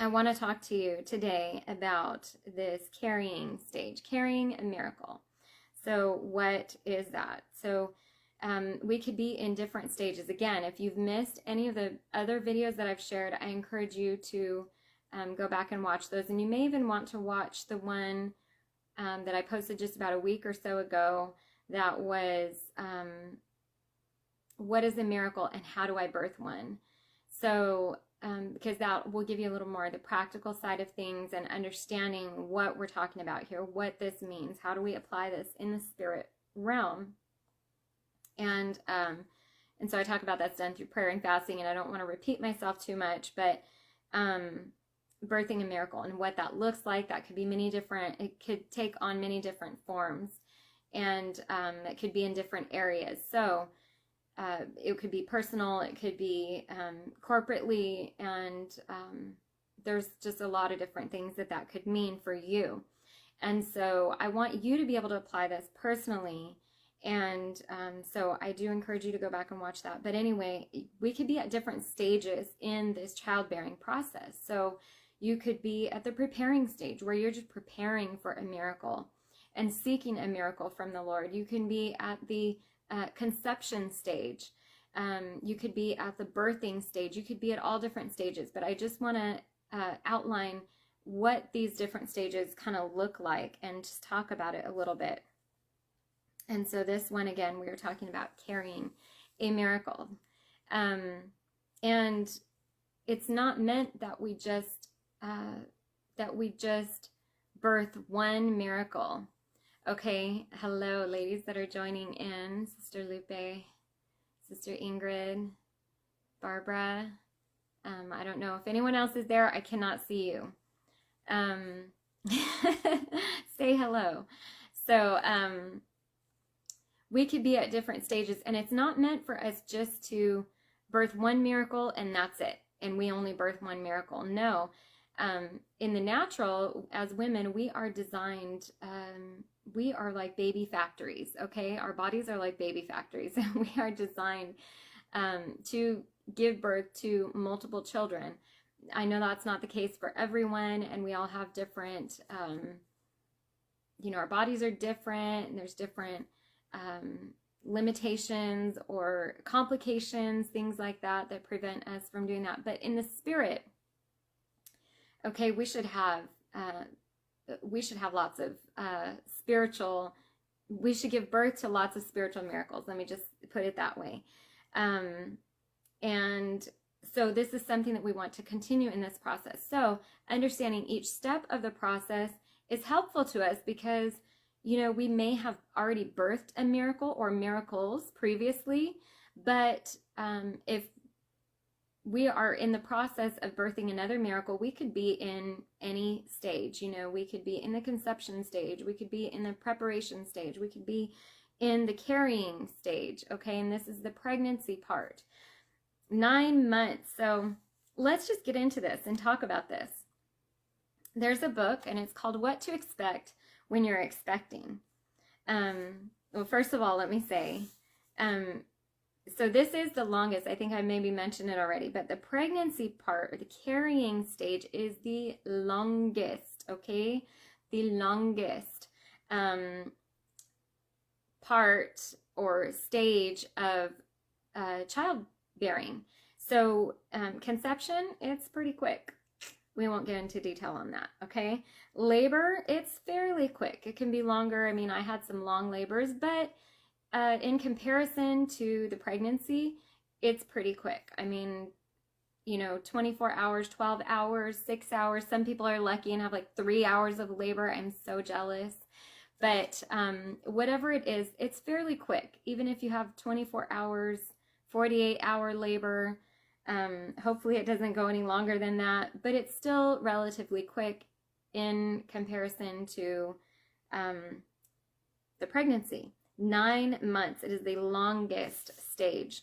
I want to talk to you today about this carrying stage, carrying a miracle. So what is that? So we could be in different stages. Again, if you've missed any of the other videos that I've shared, I encourage you to go back and watch those. And you may even want to watch the one that I posted just about a week or so ago that was what is a miracle and how do I birth one? So because that will give you a little more of the practical side of things and understanding what we're talking about here, what this means, how do we apply this in the spirit realm. And so I talk about that's done through prayer and fasting, and I don't want to repeat myself too much, but birthing a miracle and what that looks like, that could be it could take on many different forms, and it could be in different areas. So it could be personal, it could be corporately, and there's just a lot of different things that could mean for you. And so I want you to be able to apply this personally. And so I do encourage you to go back and watch that. But anyway, we could be at different stages in this childbearing process. So you could be at the preparing stage where you're just preparing for a miracle and seeking a miracle from the Lord. You can be at the conception stage. You could be at the birthing stage. You could be at all different stages, but I just want to outline what these different stages kind of look like and just talk about it a little bit. And so this one, again, we were talking about carrying a miracle. And it's not meant that we just birth one miracle. Okay, hello, ladies that are joining in. Sister Lupe, Sister Ingrid, Barbara. I don't know if anyone else is there. I cannot see you. Say hello. So we could be at different stages, and it's not meant for us just to birth one miracle and that's it, and we only birth one miracle. No. In the natural, as women, we are designed, we are like baby factories, okay? Our bodies are like baby factories, and we are designed to give birth to multiple children. I know that's not the case for everyone, and we all have different, our bodies are different, and there's different limitations or complications, things like that prevent us from doing that. But in the spirit, okay, we should have lots of we should give birth to lots of spiritual miracles. Let me just put it that way. And so this is something that we want to continue in this process. So understanding each step of the process is helpful to us because, we may have already birthed a miracle or miracles previously, but if we are in the process of birthing another miracle, we could be in any stage. We could be in the conception stage, we could be in the preparation stage, we could be in the carrying stage, okay? And this is the pregnancy part. 9 months. So let's just get into this and talk about this. There's a book, and it's called What to Expect When You're Expecting. Well, first of all, let me say, so this is the longest. I think I maybe mentioned it already, but the pregnancy part, or the carrying stage, is the longest, okay? The longest part or stage of childbearing. So conception, it's pretty quick. We won't get into detail on that, okay? Labor, it's fairly quick. It can be longer. I mean, I had some long labors, but in comparison to the pregnancy, it's pretty quick. I mean, 24 hours, 12 hours, 6 hours. Some people are lucky and have like 3 hours of labor. I'm so jealous. But whatever it is, it's fairly quick. Even if you have 24 hours, 48-hour labor, hopefully it doesn't go any longer than that, but it's still relatively quick in comparison to the pregnancy. 9 months, it is the longest stage,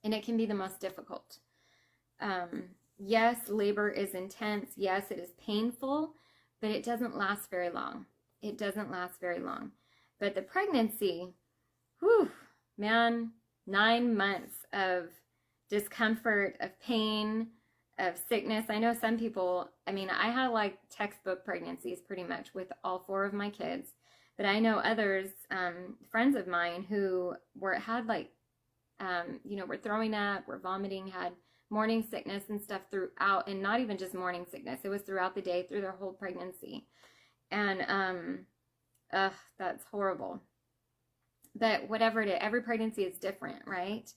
and it can be the most difficult. Yes, labor is intense. Yes, it is painful, but it doesn't last very long. It doesn't last very long. But the pregnancy, whew, man, 9 months of discomfort, of pain, of sickness. I know some people, I mean, I had like textbook pregnancies pretty much with all 4 of my kids, but I know others, friends of mine who had like, were throwing up, were vomiting, had morning sickness and stuff throughout, and not even just morning sickness. It was throughout the day, through their whole pregnancy. And, that's horrible. But whatever it is, every pregnancy is different, right?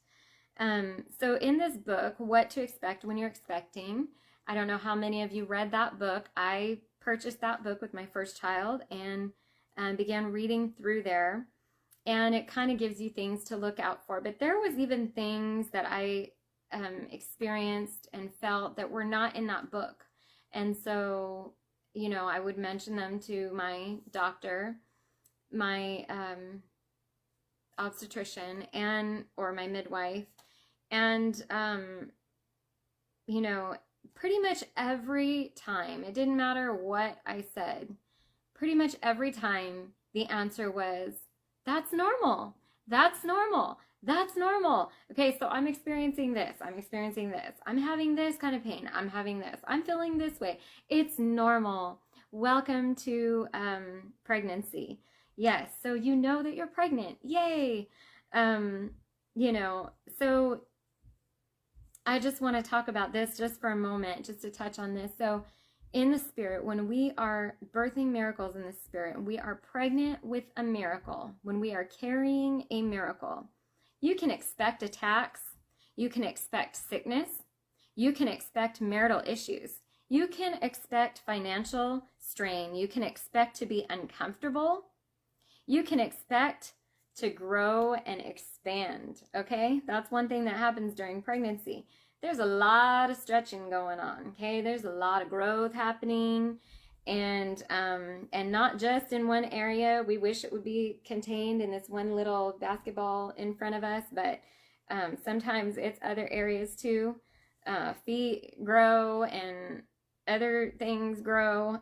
So in this book, What to Expect When You're Expecting, I don't know how many of you read that book. I purchased that book with my first child and began reading through there. And it kind of gives you things to look out for. But there was even things that I experienced and felt that were not in that book. And so, I would mention them to my doctor, my obstetrician, or my midwife. And, pretty much every time, it didn't matter what I said, pretty much every time the answer was, that's normal. That's normal. That's normal. Okay, so I'm experiencing this. I'm experiencing this. I'm having this kind of pain. I'm having this. I'm feeling this way. It's normal. Welcome to pregnancy. Yes, so you know that you're pregnant. Yay. So I just want to talk about this just for a moment, just to touch on this. So in the spirit, when we are birthing miracles in the spirit, we are pregnant with a miracle. When we are carrying a miracle, you can expect attacks. You can expect sickness. You can expect marital issues. You can expect financial strain. You can expect to be uncomfortable. You can expect to grow and expand, okay? That's one thing that happens during pregnancy. There's a lot of stretching going on, okay? There's a lot of growth happening, and not just in one area. We wish it would be contained in this one little basketball in front of us, but sometimes it's other areas too. Feet grow and other things grow.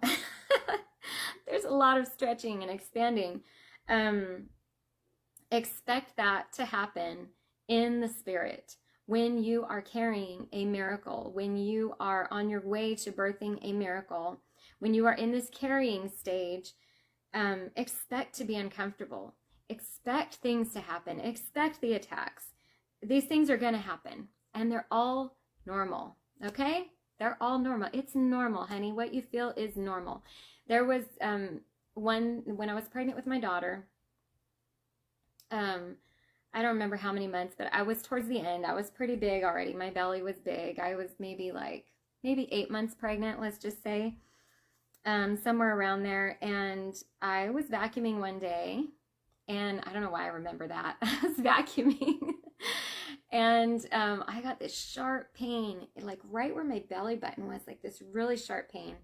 There's a lot of stretching and expanding. Expect that to happen in the spirit when you are carrying a miracle, when you are on your way to birthing a miracle, when you are in this carrying stage. Expect to be uncomfortable. Expect things to happen. Expect the attacks. These things are going to happen, and they're all normal, okay? They're all normal. It's normal, honey. What you feel is normal. There was when I was pregnant with my daughter, I don't remember how many months, but I was towards the end. I was pretty big already. My belly was big. I was maybe 8 months pregnant, let's just say, somewhere around there. And I was vacuuming one day, and I don't know why I remember that. I was vacuuming, and I got this sharp pain, like right where my belly button was, like this really sharp pain.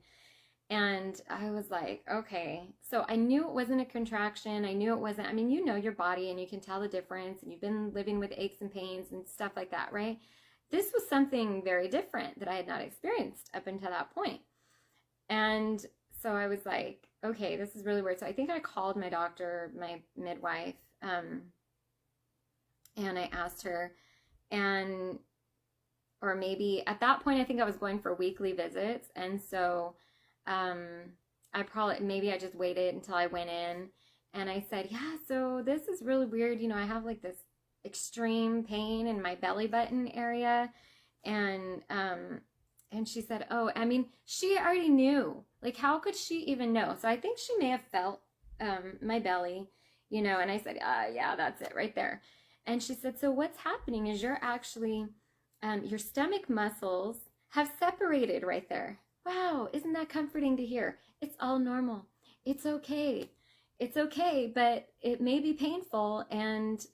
And I was like, okay. So I knew it wasn't a contraction. I knew it wasn't, you know your body and you can tell the difference, and you've been living with aches and pains and stuff like that, right? This was something very different that I had not experienced up until that point. And so I was like, okay, this is really weird. So I think I called my doctor, my midwife, and I asked her, or maybe at that point, I think I was going for weekly visits. And so maybe I just waited until I went in, and I said, yeah, so this is really weird. I have like this extreme pain in my belly button area. And she said, oh, she already knew. Like, how could she even know? So I think she may have felt, my belly, and I said, yeah, that's it right there. And she said, so what's happening is you're actually, your stomach muscles have separated right there. Wow, isn't that comforting to hear? It's all normal. It's okay. It's okay, but it may be painful, and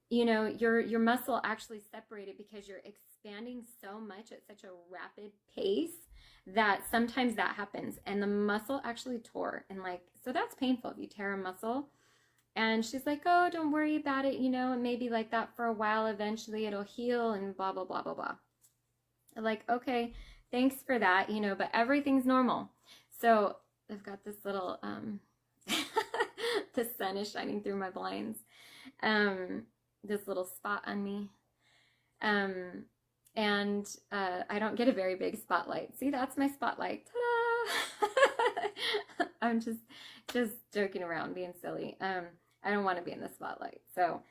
your muscle actually separated because you're expanding so much at such a rapid pace that sometimes that happens, and the muscle actually tore, and so that's painful if you tear a muscle. And she's like, oh, don't worry about it. It may be like that for a while. Eventually it'll heal, and blah, blah, blah, blah, blah. I'm like, okay. Thanks for that, but everything's normal. So I've got this little, the sun is shining through my blinds, this little spot on me. And I don't get a very big spotlight. See, that's my spotlight. Ta-da! I'm just joking around, being silly. I don't want to be in the spotlight. So,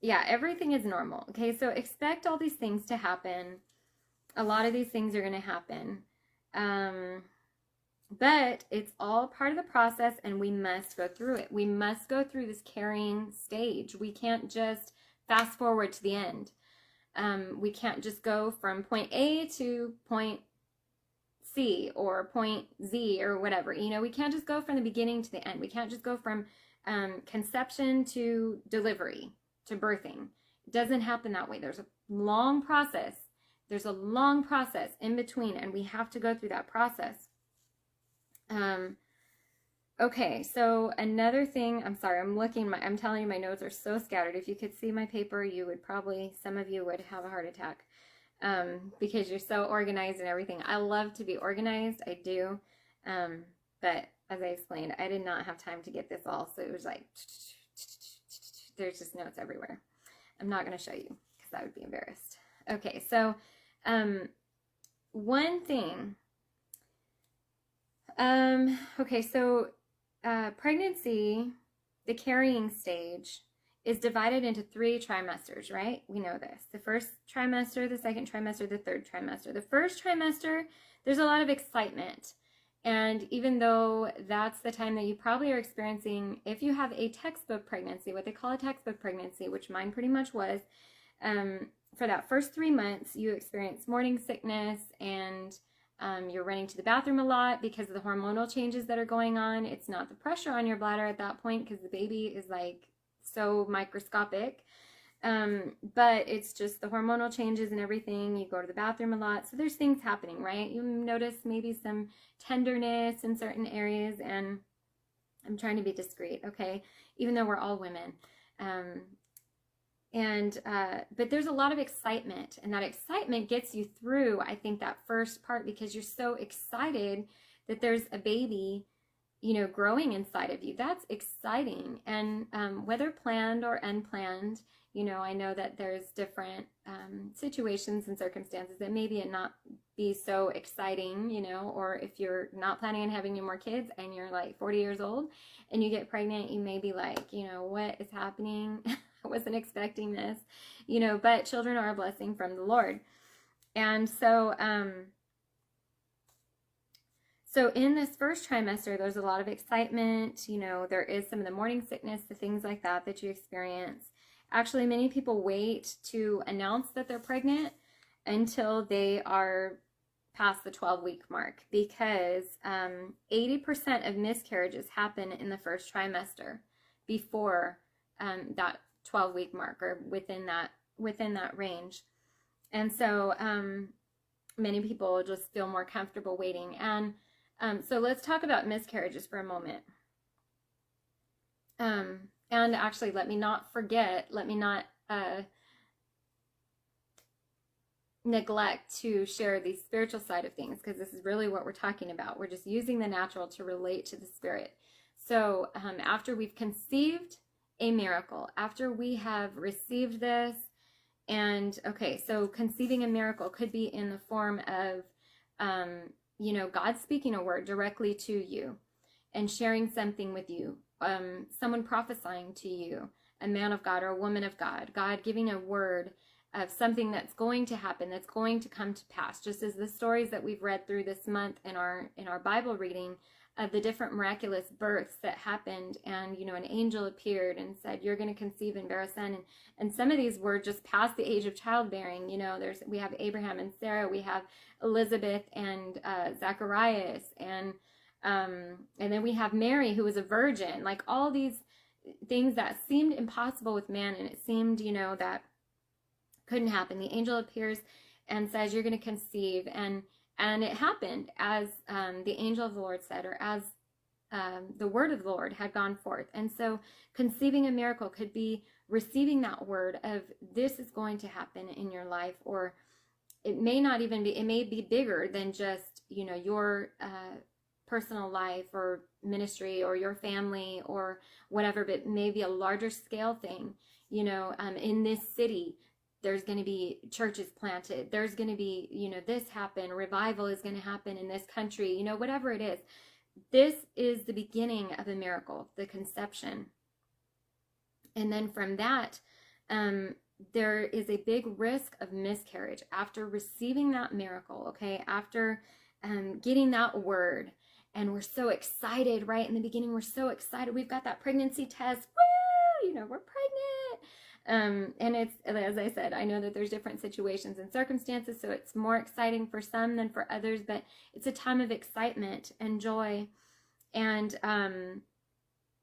yeah, everything is normal. Okay, so expect all these things to happen. A lot of these things are going to happen. But it's all part of the process, and we must go through it. We must go through this carrying stage. We can't just fast forward to the end. We can't just go from point A to point C or point Z or whatever. You know, we can't just go from the beginning to the end. We can't just go from conception to delivery to birthing. It doesn't happen that way. There's a long process. There's a long process in between, and we have to go through that process. Okay, so another thing, I'm sorry, I'm telling you, my notes are so scattered. If you could see my paper, you would probably, some of you would have a heart attack, because you're so organized and everything. I love to be organized, I do, but as I explained, I did not have time to get this all, so it was like, there's just notes everywhere. I'm not going to show you, because I would be embarrassed. Okay, so, one thing, okay, so pregnancy, the carrying stage, is divided into 3 trimesters, right? We know this. The first trimester, the second trimester, the third trimester. The first trimester, there's a lot of excitement. And even though that's the time that you probably are experiencing, if you have a textbook pregnancy, what they call a textbook pregnancy, which mine pretty much was, for that first 3 months, you experience morning sickness, and you're running to the bathroom a lot because of the hormonal changes that are going on. It's not the pressure on your bladder at that point, because the baby is like so microscopic, but it's just the hormonal changes and everything. You go to the bathroom a lot, so there's things happening, right? You notice maybe some tenderness in certain areas, and I'm trying to be discreet, okay, even though we're all women. But there's a lot of excitement, and that excitement gets you through, I think, that first part, because you're so excited that there's a baby, you know, growing inside of you. That's exciting. And whether planned or unplanned, you know, I know that there's different situations and circumstances that maybe it not be so exciting, you know, or if you're not planning on having any more kids and you're like 40 years old and you get pregnant, you may be like, you know, what is happening? I wasn't expecting this, you know, but children are a blessing from the Lord. And so, so in this first trimester, there's a lot of excitement, you know, there is some of the morning sickness, the things like that that you experience. Actually, many people wait to announce that they're pregnant until they are past the 12-week mark, because 80% of miscarriages happen in the first trimester before that 12-week mark, or within that range. And so many people just feel more comfortable waiting. And so let's talk about miscarriages for a moment. And actually, let me not neglect to share the spiritual side of things, because this is really what we're talking about. We're just using the natural to relate to the spirit. So after we've conceived a miracle, after we have received this, and okay, so conceiving a miracle could be in the form of, you know, God speaking a word directly to you and sharing something with you, someone prophesying to you, a man of God or a woman of God, God giving a word of something that's going to happen, that's going to come to pass, just as the stories that we've read through this month in our Bible reading of the different miraculous births that happened. And, you know, an angel appeared and said, you're going to conceive and bear a son. And some of these were just past the age of childbearing. You know, we have Abraham and Sarah, we have Elizabeth and Zacharias, and then we have Mary, who was a virgin. Like all these things that seemed impossible with man, and it seemed, you know, that couldn't happen. The angel appears and says, you're going to conceive, and it happened as the angel of the Lord said, or as the word of the Lord had gone forth. And so conceiving a miracle could be receiving that word of, this is going to happen in your life, or it may not even be, it may be bigger than just, you know, your personal life or ministry or your family or whatever, but maybe a larger scale thing. You know, in this city, there's going to be churches planted. There's going to be, this happen. Revival is going to happen in this country, whatever it is. This is the beginning of a miracle, the conception. And then from that, there is a big risk of miscarriage after receiving that miracle, okay? After getting that word. And we're so excited, right? In the beginning, we're so excited. We've got that pregnancy test. Woo! We're pregnant. And it's, as I said, I know that there's different situations and circumstances, so it's more exciting for some than for others, but it's a time of excitement and joy. And,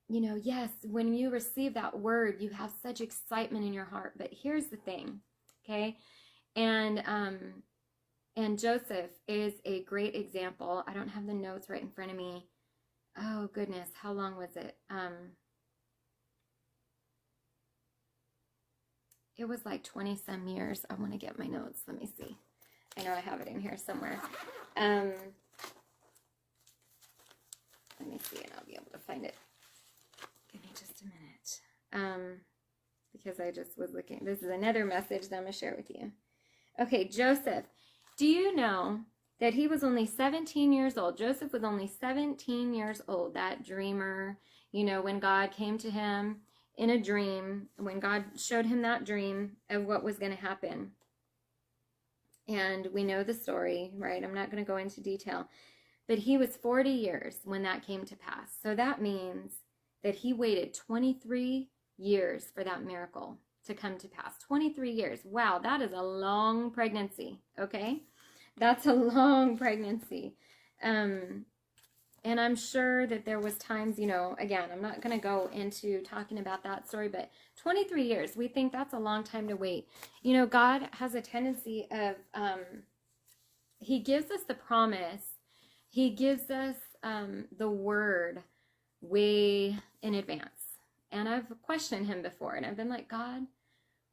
yes, when you receive that word, you have such excitement in your heart. But here's the thing, okay? And Joseph is a great example. I don't have the notes right in front of me. Oh, goodness. How long was it? It was like 20-some years. I want to get my notes. Let me see. I know I have it in here somewhere. Let me see, and I'll be able to find it. Give me just a minute. Because I just was looking. This is another message that I'm going to share with you. Okay, Joseph. Do you know that he was only 17 years old? Joseph was only 17 years old, that dreamer, when God came to him in a dream, when God showed him that dream of what was going to happen. And we know the story, right? I'm not going to go into detail. But he was 40 years when that came to pass. So that means that he waited 23 years for that miracle to come to pass. 23 years. Wow, that is a long pregnancy, okay? That's a long pregnancy. And I'm sure that there was times, again, I'm not going to go into talking about that story, but 23 years, we think that's a long time to wait. God has a tendency of, he gives us the promise. He gives us the word way in advance. And I've questioned him before, and I've been like, God,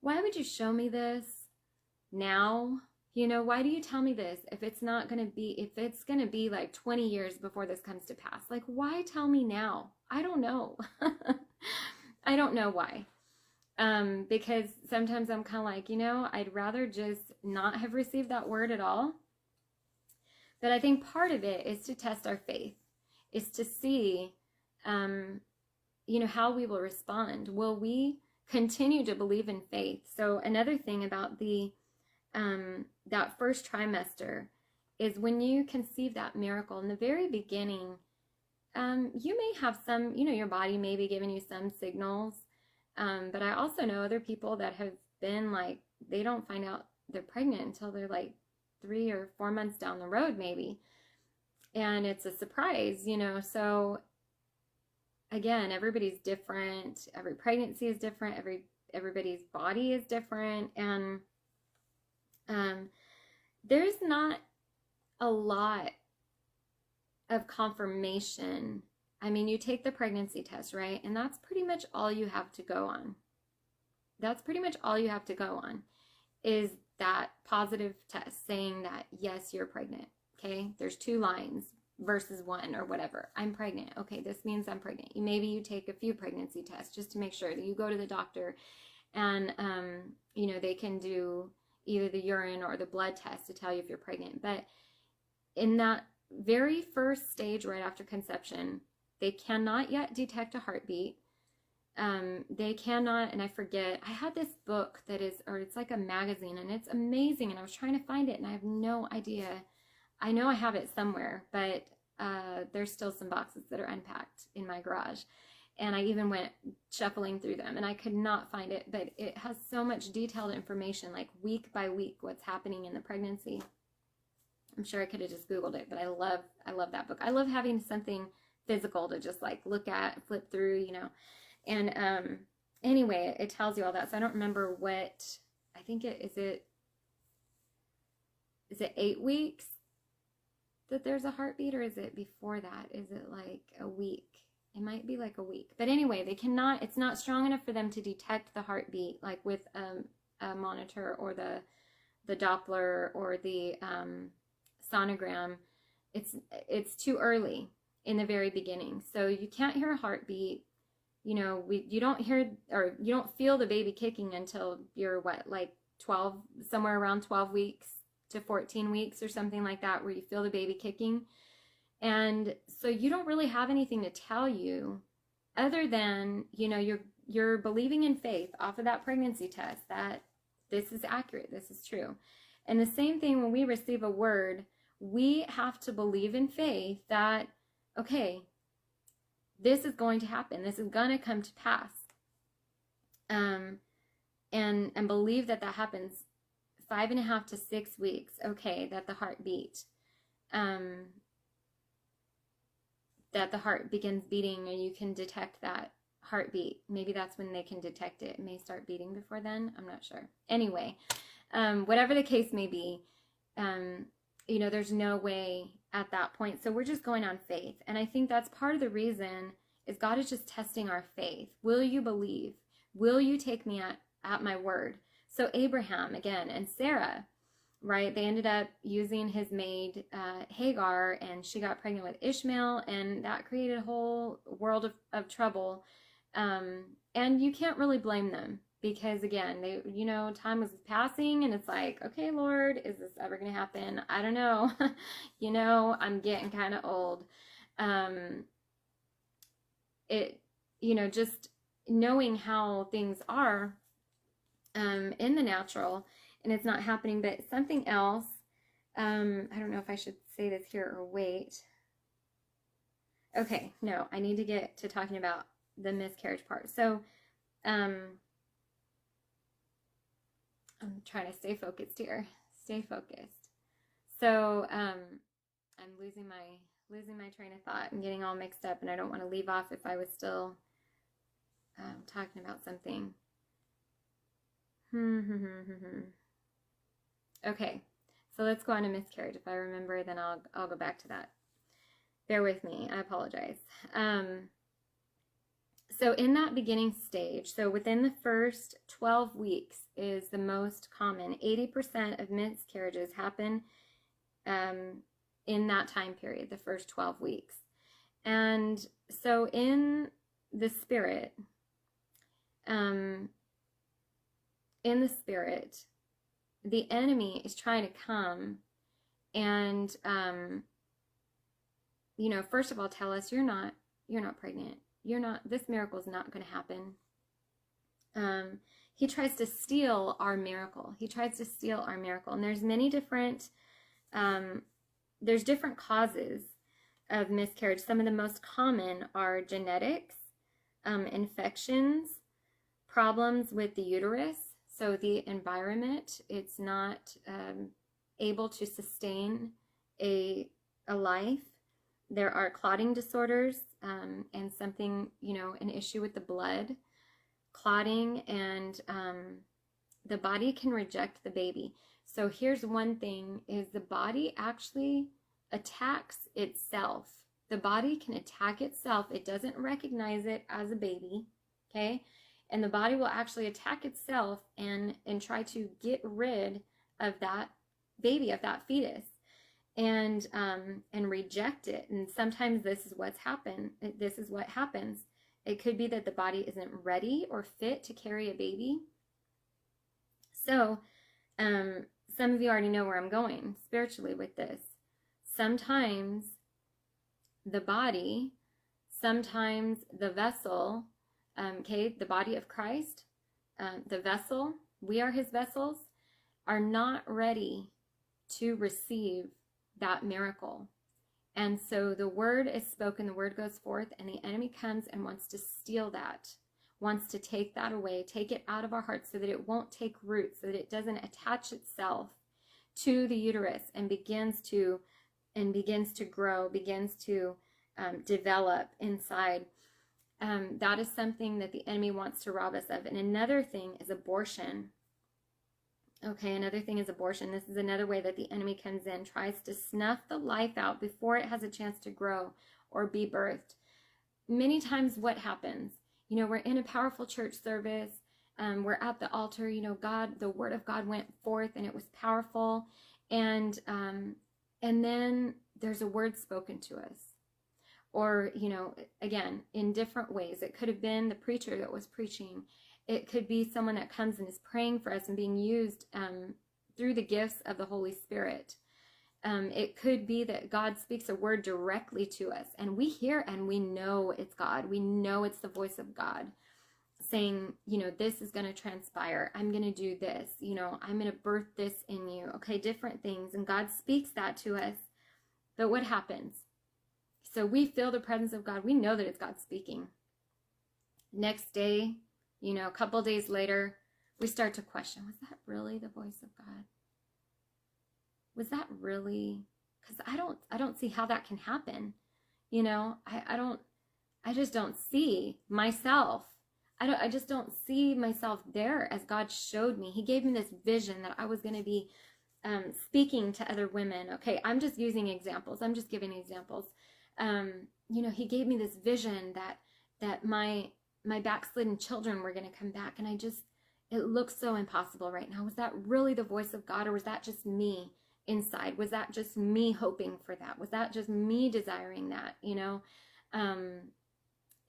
why would you show me this now? Why do you tell me this if it's going to be like 20 years before this comes to pass? Like, why tell me now? I don't know. I don't know why. Because sometimes I'm kind of like, I'd rather just not have received that word at all. But I think part of it is to test our faith, is to see, how we will respond. Will we continue to believe in faith? So another thing about that first trimester is when you conceive that miracle in the very beginning, you may have some, your body may be giving you some signals. But I also know other people that have been like, they don't find out they're pregnant until they're like 3 or 4 months down the road, maybe. And it's a surprise, so again, everybody's different. Every pregnancy is different. Everybody's body is different. And there's not a lot of confirmation. I mean, you take the pregnancy test, right? And that's pretty much all you have to go on. That's pretty much all you have to go on is that positive test saying that, yes, you're pregnant, okay? There's 2 lines versus 1 or whatever. I'm pregnant. Okay, this means I'm pregnant. Maybe you take a few pregnancy tests just to make sure that you go to the doctor and, they can do either the urine or the blood test to tell you if you're pregnant. But in that very first stage right after conception, they cannot yet detect a heartbeat. They cannot, and I forget, I had this book that is, or it's like a magazine, and it's amazing, and I was trying to find it, and I have no idea. I know I have it somewhere, but there's still some boxes that are unpacked in my garage. And I even went shuffling through them, and I could not find it, but it has so much detailed information, like week by week, what's happening in the pregnancy. I'm sure I could have just Googled it, but I love that book. I love having something physical to just like look at, flip through, And anyway, it tells you all that. So I don't remember what, I think is it 8 weeks that there's a heartbeat, or is it before that? Is it like a week? It might be like a week. But anyway, it's not strong enough for them to detect the heartbeat, like with a monitor or the Doppler or the sonogram. It's too early in the very beginning. So you can't hear a heartbeat. You don't hear, or you don't feel the baby kicking until you're like 12, somewhere around 12 weeks to 14 weeks or something like that, where you feel the baby kicking. And so you don't really have anything to tell you other than, you're believing in faith off of that pregnancy test that this is accurate, this is true. And the same thing when we receive a word, we have to believe in faith that, okay, this is going to happen. This is going to come to pass. And believe that happens 5.5 to 6 weeks. Okay, that the heart beat. That the heart begins beating, and you can detect that heartbeat. Maybe that's when they can detect it. It may start beating before then. I'm not sure. Anyway, whatever the case may be, there's no way at that point. So we're just going on faith. And I think that's part of the reason is God is just testing our faith. Will you believe? Will you take me at my word? So Abraham, again, and Sarah, right? They ended up using his maid, Hagar, and she got pregnant with Ishmael, and that created a whole world of trouble. And you can't really blame them because, again, they, time was passing, and it's like, okay, Lord, is this ever going to happen? I don't know. I'm getting kind of old. Just knowing how things are in the natural, and it's not happening. But something else, I don't know if I should say this here or wait. Okay, no, I need to get to talking about the miscarriage part. So I'm trying to stay focused here. Stay focused. So I'm losing my train of thought and getting all mixed up, and I don't want to leave off if I was still talking about something. Okay, so let's go on to miscarriage. If I remember, then I'll go back to that. Bear with me. I apologize. So in that beginning stage, so within the first 12 weeks is the most common. 80% of miscarriages happen in that time period, the first 12 weeks. And so in the spirit, the enemy is trying to come and, first of all, tell us you're not pregnant. This miracle is not going to happen. He tries to steal our miracle. And there's many different, there's different causes of miscarriage. Some of the most common are genetics, infections, problems with the uterus. So the environment, it's not able to sustain a life. There are clotting disorders and something, an issue with the blood, clotting, and the body can reject the baby. So here's one thing, is the body actually attacks itself. The body can attack itself. It doesn't recognize it as a baby, okay? And the body will actually attack itself and try to get rid of that baby, of that fetus, and reject it. And sometimes this is what happens. It could be that the body isn't ready or fit to carry a baby. So some of you already know where I'm going spiritually with this. Sometimes the body, sometimes the vessel, the body of Christ, the vessel, we are his vessels, are not ready to receive that miracle. And so the word is spoken, the word goes forth, and the enemy comes and wants to steal that, wants to take that away, take it out of our hearts so that it won't take root, so that it doesn't attach itself to the uterus and begins to grow, begins to develop inside. That is something that the enemy wants to rob us of. And another thing is abortion. Okay, another thing is abortion. This is another way that the enemy comes in, tries to snuff the life out before it has a chance to grow or be birthed. Many times what happens, we're in a powerful church service, we're at the altar, God, the word of God went forth and it was powerful. And then there's a word spoken to us. Or, again, in different ways. It could have been the preacher that was preaching. It could be someone that comes and is praying for us and being used through the gifts of the Holy Spirit. It could be that God speaks a word directly to us, and we hear and we know it's God. We know it's the voice of God saying, this is going to transpire. I'm going to do this. I'm going to birth this in you. Okay, different things. And God speaks that to us. But what happens? So we feel the presence of God. We know that it's God speaking. Next day, a couple days later, we start to question, was that really the voice of God? Was that really? Because I don't see how that can happen. I just don't see myself. I just don't see myself there as God showed me. He gave me this vision that I was going to be speaking to other women. Okay, I'm just using examples. I'm just giving examples. He gave me this vision that my backslidden children were going to come back, and it looks so impossible right now. Was that really the voice of God, or was that just me inside? Was that just me hoping for that? Was that just me desiring that?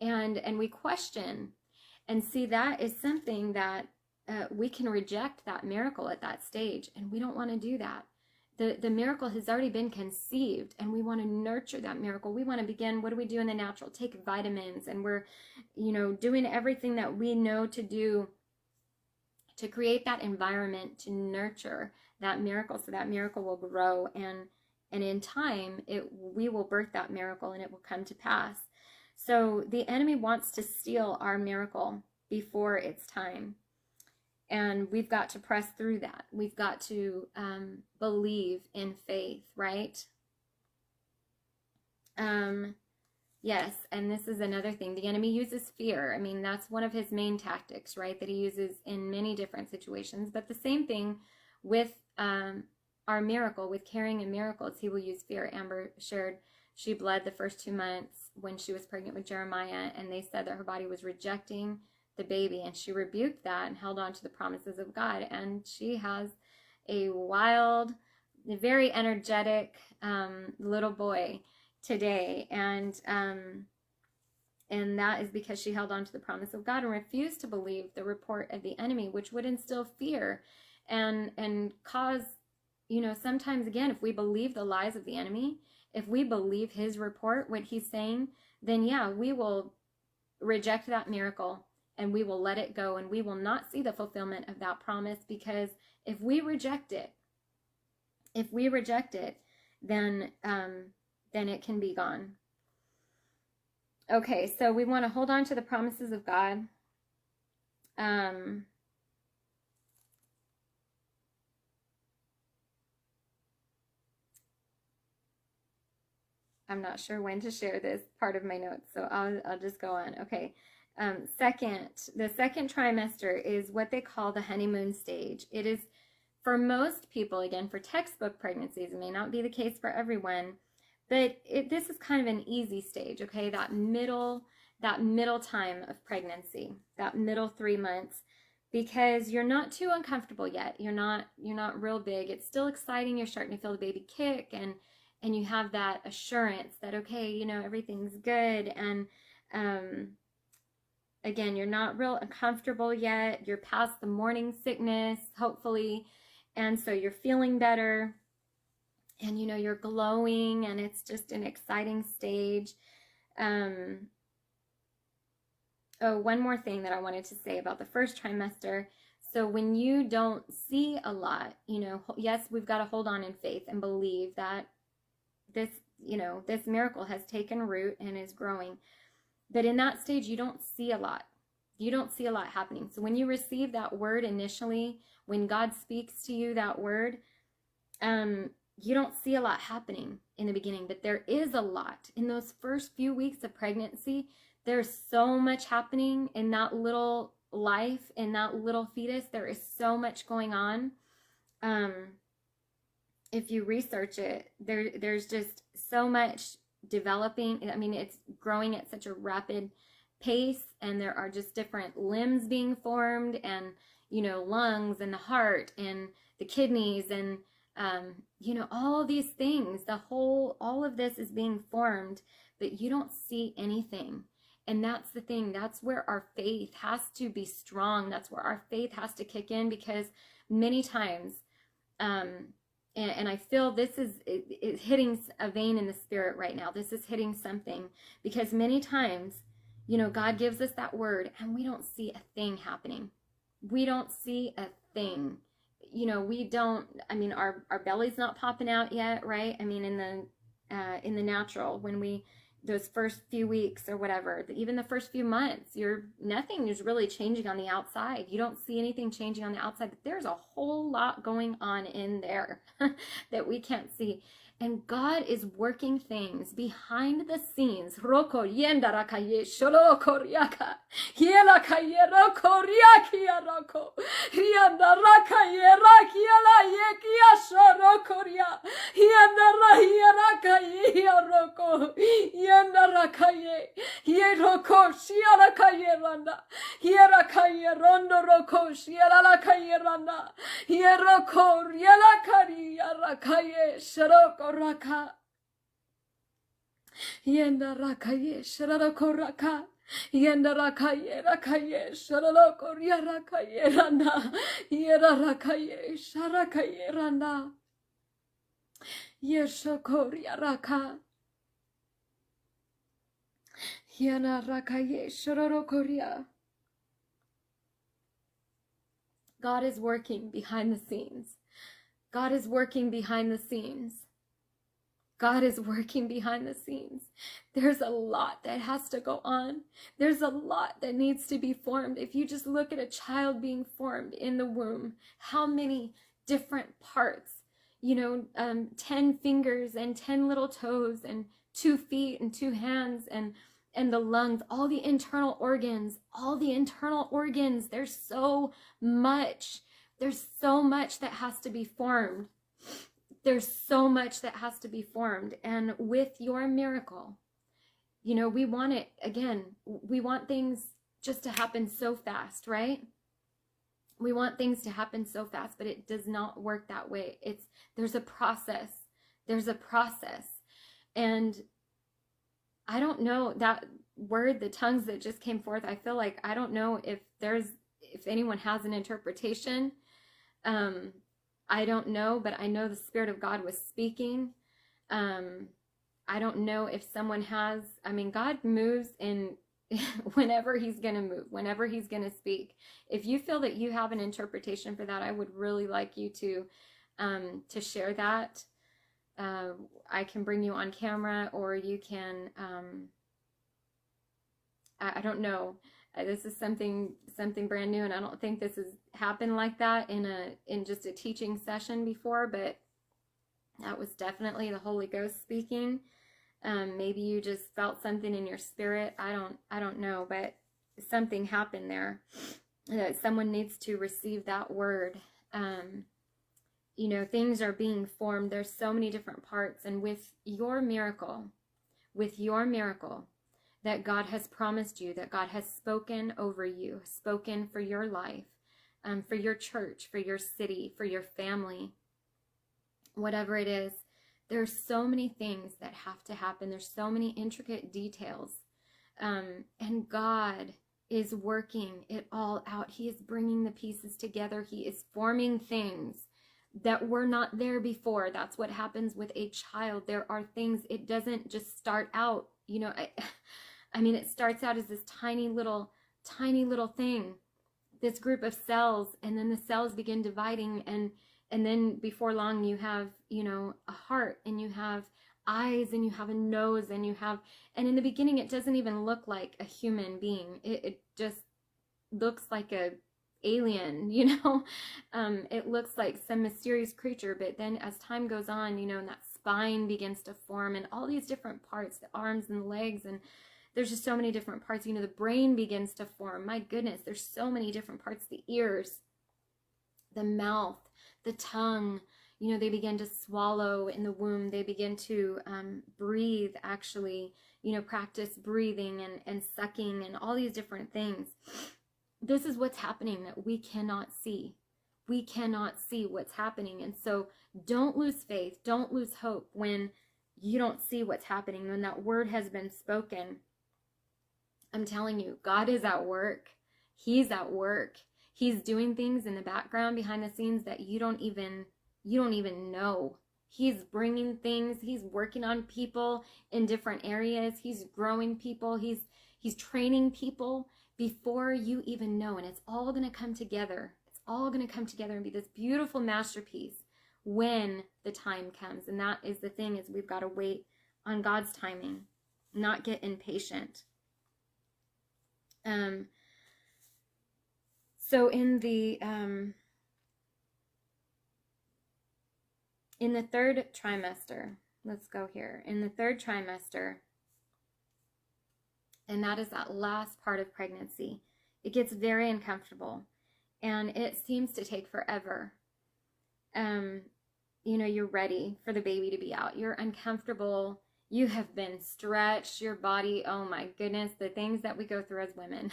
And we question. And see, that is something that we can reject that miracle at that stage, and we don't want to do that. The miracle has already been conceived, and we want to nurture that miracle. We want to begin, what do we do in the natural? Take vitamins, and we're, doing everything that we know to do to create that environment to nurture that miracle, so that miracle will grow, and in time, we will birth that miracle, and it will come to pass. So the enemy wants to steal our miracle before it's time. And we've got to press through that. We've got to believe in faith, right? Yes, and this is another thing. The enemy uses fear. I mean, that's one of his main tactics, right? That he uses in many different situations. But the same thing with our miracle, with carrying a miracle, is he will use fear. Amber shared she bled the first 2 months when she was pregnant with Jeremiah, and they said that her body was rejecting the baby, and she rebuked that and held on to the promises of God. And she has a wild, very energetic little boy today, and that is because she held on to the promise of God and refused to believe the report of the enemy, which would instill fear and cause, sometimes, again, if we believe the lies of the enemy, if we believe his report, what he's saying, then yeah, we will reject that miracle, and we will let it go, and we will not see the fulfillment of that promise, because if we reject it, then it can be gone. Okay, so we want to hold on to the promises of God. I'm not sure when to share this part of my notes, so I'll just go on. Okay. The second trimester is what they call the honeymoon stage. It is, for most people, again, for textbook pregnancies, it may not be the case for everyone, but this is kind of an easy stage, okay? That middle time of pregnancy, that middle 3 months, because you're not too uncomfortable yet. You're not real big. It's still exciting. You're starting to feel the baby kick, and you have that assurance that, okay, everything's good. And again, you're not real uncomfortable yet. You're past the morning sickness, hopefully. And so you're feeling better, and you're glowing, and it's just an exciting stage. One more thing that I wanted to say about the first trimester. So when you don't see a lot, yes, we've got to hold on in faith and believe that this miracle has taken root and is growing. But in that stage, you don't see a lot. You don't see a lot happening. So when you receive that word initially, when God speaks to you that word, you don't see a lot happening in the beginning, but there is a lot. In those first few weeks of pregnancy, there's so much happening in that little life, in that little fetus. There is so much going on. If you research it, there's just so much developing. I mean, it's growing at such a rapid pace, and there are just different limbs being formed, and lungs, and the heart, and the kidneys, and all these things. All of this is being formed, but you don't see anything. And that's the thing. That's where our faith has to be strong. That's where our faith has to kick in, because many times, and I feel this is hitting a vein in the spirit right now. This is hitting something, because many times, God gives us that word and we don't see a thing happening. We don't see a thing. We don't, our belly's not popping out yet, right? In the natural, when those first few weeks or whatever, even the first few months, nothing is really changing on the outside. You don't see anything changing on the outside, but there's a whole lot going on in there that we can't see. And God is working things behind the scenes. Roko yenda rakaye shoro koriaka. Hiela kaye roko riaki roko. Hienda rakaye rakiela yekia shoro koria. Hienda rahiera kaye roko. Yenda rakaye. Hieroko shiara kaye randa. Hiera kaye rondo roko shiara kaye randa. Hieroko riela karia rakaye shoro Raka Yenda Rakaye Sharako Raka Yenda Rakaye Rakaye Sharako Rakaye Randa Yera Rakaye Sharakaye Randa Yeshokoria Raka Yena Rakaye Sharakoria. God is working behind the scenes. God is working behind the scenes. God is working behind the scenes. There's a lot that has to go on. There's a lot that needs to be formed. If you just look at a child being formed in the womb, how many different parts, 10 fingers and 10 little toes and 2 feet and 2 hands and the lungs, all the internal organs, there's so much. There's so much that has to be formed. There's so much that has to be formed. And with your miracle, we want it, again, we want things just to happen so fast, right? We want things to happen so fast, but it does not work that way. There's a process. There's a process. And I don't know, that word, the tongues that just came forth, I feel like, I don't know if anyone has an interpretation. I don't know, but I know the Spirit of God was speaking. I don't know if someone has, God moves in whenever he's going to move, whenever he's going to speak. If you feel that you have an interpretation for that, I would really like you to share that. I can bring you on camera, or you can, I don't know. This is something brand new, and I don't think this has happened like that in just a teaching session before, but that was definitely the Holy Ghost speaking. Maybe you just felt something in your spirit. I don't know, but something happened there. Someone needs to receive that word. Things are being formed. There's so many different parts, and with your miracle, that God has promised you, that God has spoken over you, spoken for your life, for your church, for your city, for your family, whatever it is. There's so many things that have to happen. There's so many intricate details. And God is working it all out. He is bringing the pieces together. He is forming things that were not there before. That's what happens with a child. There are things, it doesn't just start out, it starts out as this tiny little thing, this group of cells, and then the cells begin dividing, and then before long you have, a heart, and you have eyes, and you have a nose, and in the beginning it doesn't even look like a human being. It just looks like a alien, it looks like some mysterious creature, but then as time goes on, and that spine begins to form, and all these different parts, the arms and the legs, and there's just so many different parts. The brain begins to form. My goodness, there's so many different parts. The ears, the mouth, the tongue, they begin to swallow in the womb. They begin to breathe, actually, practice breathing and sucking and all these different things. This is what's happening that we cannot see. We cannot see what's happening. And so don't lose faith. Don't lose hope when you don't see what's happening, when that word has been spoken. I'm telling you, God is at work. He's at work. He's doing things in the background behind the scenes that you don't even know. He's bringing things. He's working on people in different areas. He's growing people. He's training people before you even know. And it's all going to come together. It's all going to come together and be this beautiful masterpiece when the time comes. And that is the thing, is we've got to wait on God's timing, not get impatient. So in the third trimester, let's go here. In the third trimester, and that is that last part of pregnancy, it gets very uncomfortable, and it seems to take forever. You know, you're ready for the baby to be out. You're uncomfortable. You have been stretched. Your body, oh my goodness, the things that we go through as women.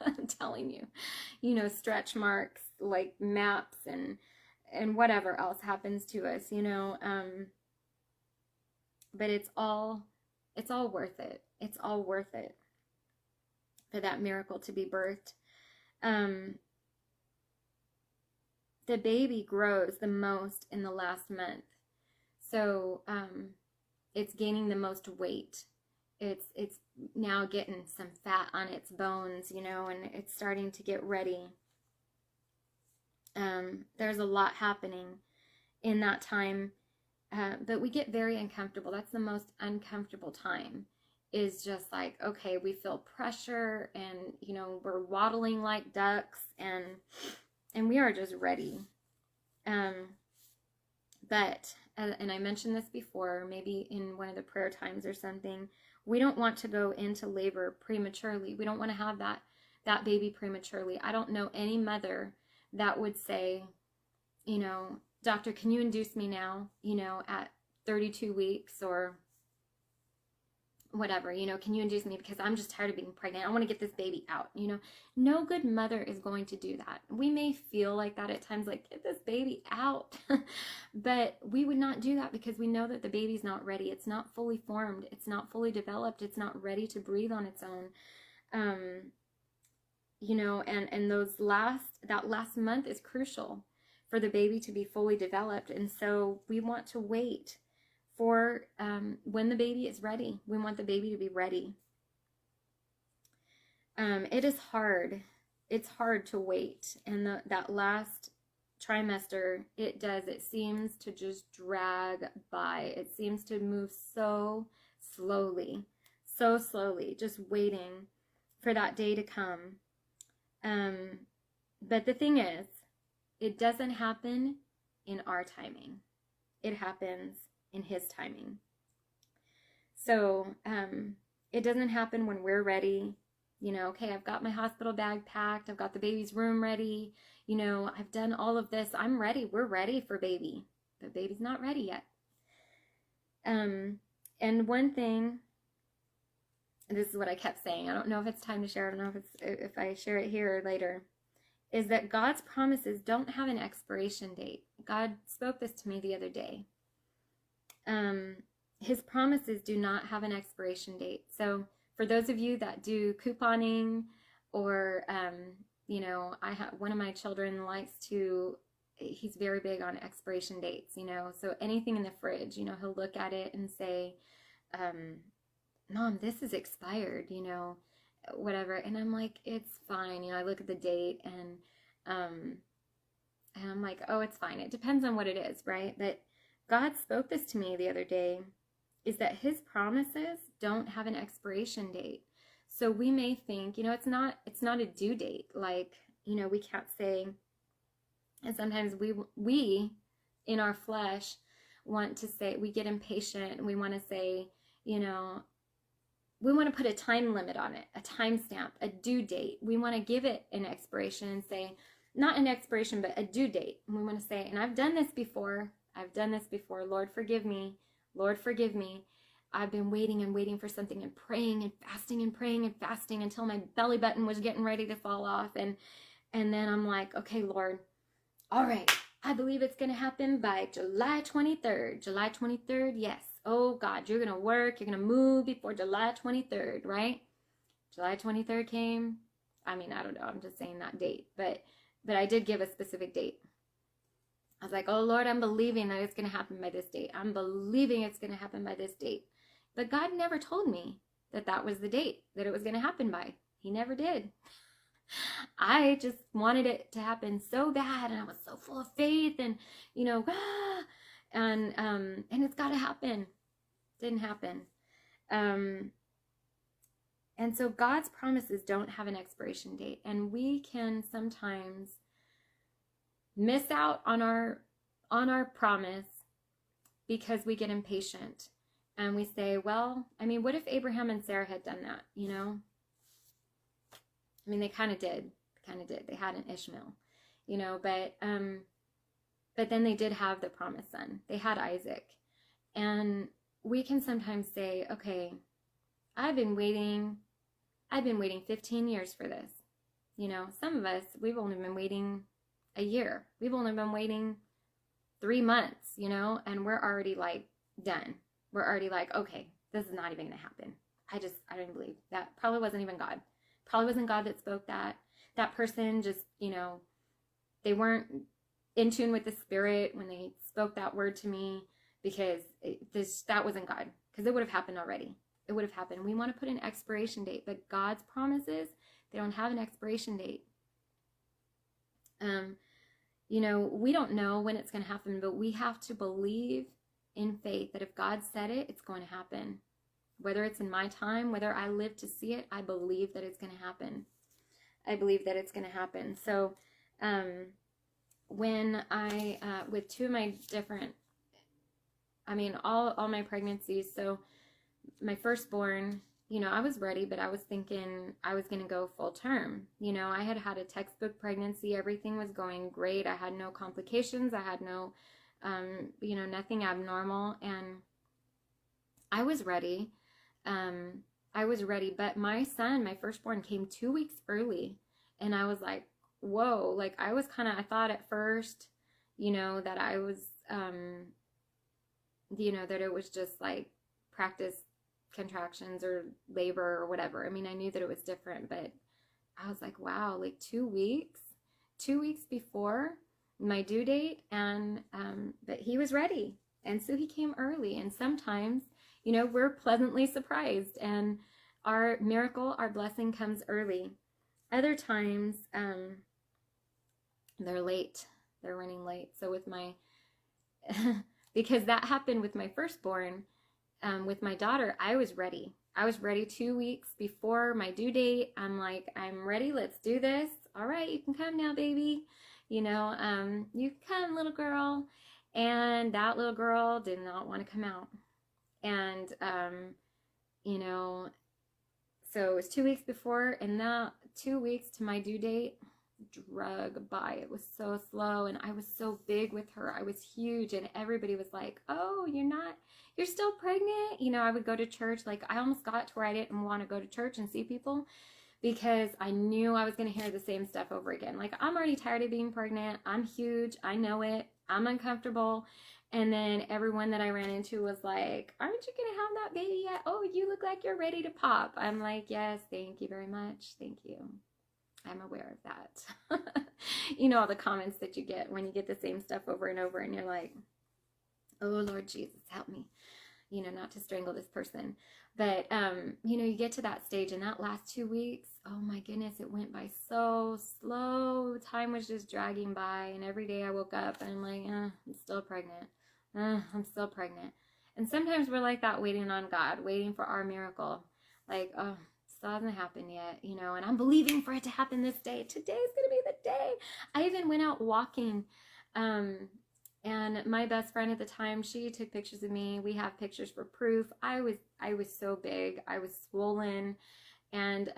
I'm telling you, you know, stretch marks, like maps and whatever else happens to us, you know, but it's all worth it. It's all worth it for that miracle to be birthed. The baby grows the most in the last month. So, it's gaining the most weight. It's now getting some fat on its bones, you know, and it's starting to get ready. There's a lot happening in that time, but we get very uncomfortable. That's the most uncomfortable time, is just like, okay, we feel pressure, and, you know, we're waddling like ducks, and we are just ready. But, and I mentioned this before, maybe in one of the prayer times or something, we don't want to go into labor prematurely. We don't want to have that baby prematurely. I don't know any mother that would say, you know, doctor, can you induce me now, you know, at 32 weeks or whatever, you know, can you induce me because I'm just tired of being pregnant. I want to get this baby out, you know. No good mother is going to do that. We may feel like that at times, like, get this baby out. But we would not do that because we know that the baby's not ready. It's not fully formed. It's not fully developed. It's not ready to breathe on its own. You know, and that last month is crucial for the baby to be fully developed. And so we want to wait for when the baby is ready. We want the baby to be ready. It is hard. It's hard to wait. And that last trimester, it seems to just drag by. It seems to move so slowly, just waiting for that day to come. But the thing is, it doesn't happen in our timing. It happens in His timing. So it doesn't happen when we're ready. You know, okay, I've got my hospital bag packed. I've got the baby's room ready. You know, I've done all of this. I'm ready. We're ready for baby. But baby's not ready yet. And one thing, and this is what I kept saying, I don't know if it's time to share, I don't know if I share it here or later, is that God's promises don't have an expiration date. God spoke this to me the other day. His promises do not have an expiration date. So for those of you that do couponing, or, you know, one of my children he's very big on expiration dates, you know, so anything in the fridge, you know, he'll look at it and say, Mom, this is expired, you know, whatever. And I'm like, it's fine. You know, I look at the date and I'm like, oh, it's fine. It depends on what it is, right? But God spoke this to me the other day, is that His promises don't have an expiration date. So we may think, you know, it's not a due date. Like, you know, we can't say, and sometimes we in our flesh want to say, we get impatient and we want to say, you know, we want to put a time limit on it, a time stamp, a due date. We want to give it an expiration and say, not an expiration, but a due date. And we want to say, and I've done this before. Lord, forgive me. Lord, forgive me. I've been waiting and waiting for something and praying and fasting until my belly button was getting ready to fall off. And then I'm like, okay, Lord, all right, I believe it's going to happen by July 23rd. July 23rd, yes. Oh, God, you're going to work. You're going to move before July 23rd, right? July 23rd came. I mean, I don't know. I'm just saying that date. But I did give a specific date. I was like, oh, Lord, I'm believing that it's going to happen by this date. I'm believing it's going to happen by this date. But God never told me that that was the date that it was going to happen by. He never did. I just wanted it to happen so bad, and I was so full of faith, and and it's got to happen. Didn't happen. And so God's promises don't have an expiration date, and we can sometimes miss out on our promise because we get impatient and we say, well, I mean, what if Abraham and Sarah had done that? I mean, they kind of did. They had an Ishmael, but then they did have the promised son. They had Isaac. And we can sometimes say, okay, I've been waiting 15 years for this. Some of us, we've only been waiting a year. We've only been waiting 3 months, and we're already like done. We're already like, okay, this is not even going to happen. I don't even believe that. Probably wasn't even God. Probably wasn't God that spoke that. That person just, they weren't in tune with the Spirit when they spoke that word to me, because that wasn't God, because it would have happened already. It would have happened. We want to put an expiration date, but God's promises, they don't have an expiration date. We don't know when it's going to happen, but we have to believe in faith that if God said it, it's going to happen. Whether it's in my time, whether I live to see it, I believe that it's going to happen. I believe that it's going to happen. So, when I, with two of my different, all my pregnancies, so my firstborn, I was ready, but I was thinking I was going to go full term. I had had a textbook pregnancy. Everything was going great. I had no complications. I had no, nothing abnormal. And I was ready. But my son, my firstborn, came 2 weeks early, and I was like, whoa, like I thought at first, that I was, that it was just like practice contractions or labor or whatever. I mean, I knew that it was different, but I was like, wow, like 2 weeks before my due date. And, but he was ready. And so he came early. And sometimes, we're pleasantly surprised, and our miracle, our blessing comes early. Other times, they're late. They're running late. So with my, because that happened with my firstborn, with my daughter, I was ready. I was ready 2 weeks before my due date. I'm like, I'm ready. Let's do this. All right, you can come now, baby. You can come, little girl. And that little girl did not want to come out. And, so it was 2 weeks before, and that 2 weeks to my due date drug by. It was so slow, and I was so big with her. I was huge, and everybody was like, oh, you're still pregnant? I would go to church. Like, I almost got to where I didn't want to go to church and see people, because I knew I was going to hear the same stuff over again. Like, I'm already tired of being pregnant. I'm huge. I know it. I'm uncomfortable. And then everyone that I ran into was like, aren't you going to have that baby yet? Oh, you look like you're ready to pop. I'm like, yes, thank you very much. Thank you. I'm aware of that. All the comments that you get when you get the same stuff over and over, and you're like, oh, Lord Jesus, help me, not to strangle this person. But, you get to that stage, and that last 2 weeks, oh my goodness, it went by so slow. Time was just dragging by, and every day I woke up and I'm like, I'm still pregnant. I'm still pregnant. And sometimes we're like that, waiting on God, waiting for our miracle. Like, oh, still hasn't happened yet, and I'm believing for it to happen this day. Today's going to be the day. I even went out walking, and my best friend at the time, she took pictures of me. We have pictures for proof. I was so big. I was swollen. And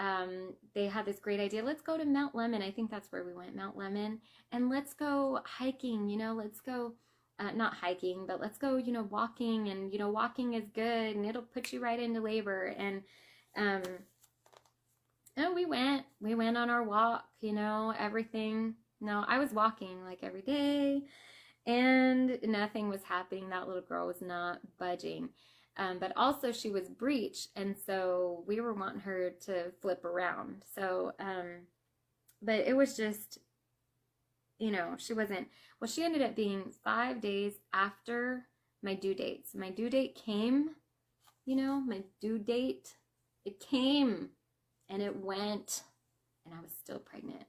they had this great idea. Let's go to Mount Lemon. I think that's where we went, Mount Lemon. And let's go hiking, let's go, not hiking, but let's go, walking. And, walking is good, and it'll put you right into labor. And we went on our walk, everything. No, I was walking like every day, and nothing was happening. That little girl was not budging. But also she was breech, and so we were wanting her to flip around. So, but it was just, she wasn't, well, she ended up being 5 days after my due date. So my due date came, my due date, it came and it went, and I was still pregnant.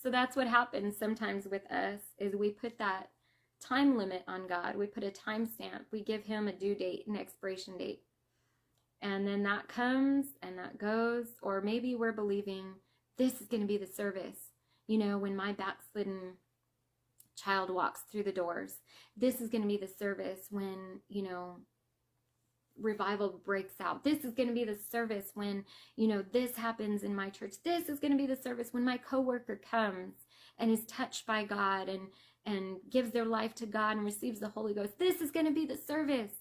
So that's what happens sometimes with us, is we put that time limit on God. We put a time stamp. We give him a due date, an expiration date. And then that comes and that goes. Or maybe we're believing this is going to be the service. When my backslidden child walks through the doors, this is going to be the service when, revival breaks out. This is going to be the service when, this happens in my church. This is going to be the service when my coworker comes and is touched by God and gives their life to God and receives the Holy Ghost. This is going to be the service.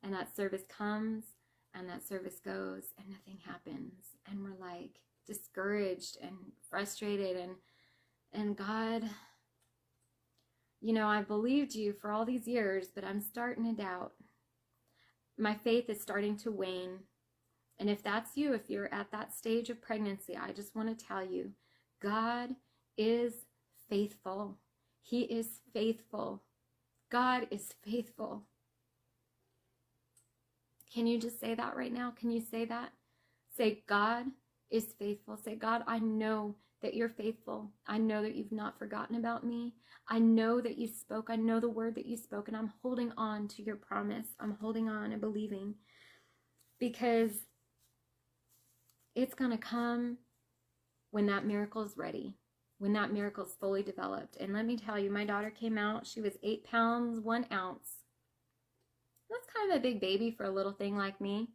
And that service comes and that service goes and nothing happens. And we're like discouraged and frustrated. And God, I've believed you for all these years, but I'm starting to doubt. My faith is starting to wane. And if that's you, if you're at that stage of pregnancy, I just want to tell you, God is faithful. He is faithful. God is faithful. Can you just say that right now? Can you say that? Say, God is faithful. Say, God, I know that you're faithful. I know that you've not forgotten about me. I know that you spoke. I know the word that you spoke, and I'm holding on to your promise. I'm holding on and believing, because it's going to come when that miracle is ready, when that miracle is fully developed. And let me tell you, my daughter came out. She was 8 pounds, 1 ounce. That's kind of a big baby for a little thing like me.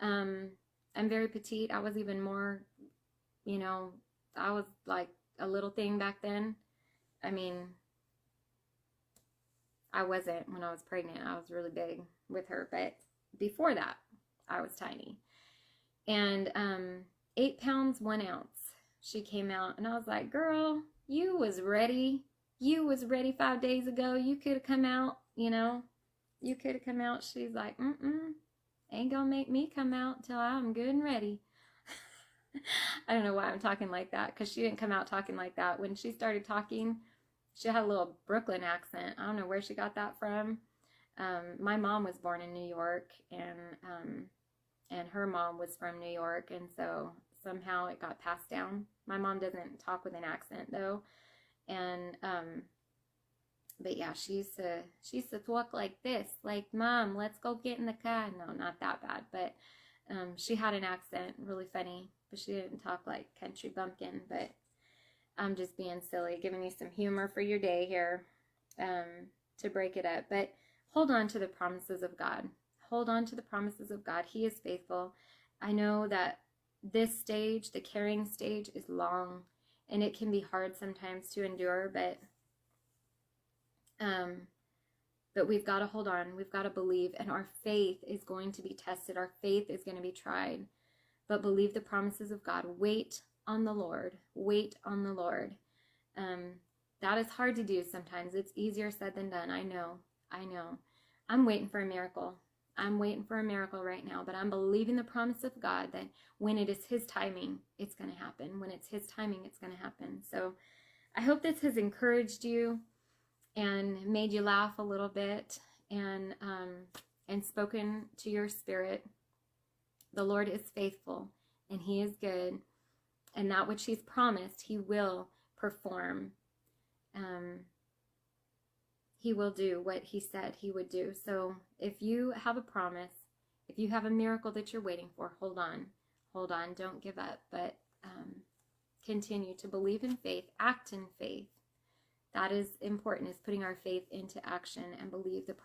I'm very petite. I was even more, I was like a little thing back then. I mean, I wasn't when I was pregnant. I was really big with her. But before that, I was tiny. And 8 pounds, 1 ounce. She came out, and I was like, girl, you was ready. You was ready 5 days ago. You could have come out, You could have come out. She's like, ain't gonna make me come out till I'm good and ready. I don't know why I'm talking like that, because she didn't come out talking like that. When she started talking, she had a little Brooklyn accent. I don't know where she got that from. My mom was born in New York, and her mom was from New York, and so somehow it got passed down. My mom doesn't talk with an accent though, and but yeah, she used to talk like this, like, Mom, let's go get in the car. No, not that bad, but she had an accent, really funny, but she didn't talk like country bumpkin. But I'm just being silly, giving you some humor for your day here, to break it up. But hold on to the promises of God. Hold on to the promises of God. He is faithful. I know that this stage, the carrying stage, is long, and it can be hard sometimes to endure, but we've got to hold on. We've got to believe, and our faith is going to be tested. Our faith is going to be tried, but believe the promises of God. Wait on the Lord. Wait on the Lord. That is hard to do sometimes. It's easier said than done. I know. I'm waiting for a miracle. I'm waiting for a miracle right now, but I'm believing the promise of God that when it is his timing, it's going to happen. When it's his timing, it's going to happen. So I hope this has encouraged you and made you laugh a little bit, and spoken to your spirit. The Lord is faithful, and he is good, and that which he's promised, he will perform. He will do what he said he would do. So if you have a promise, if you have a miracle that you're waiting for, hold on. Don't give up, but continue to believe in faith, act in faith. That is important, is putting our faith into action and believe the promise.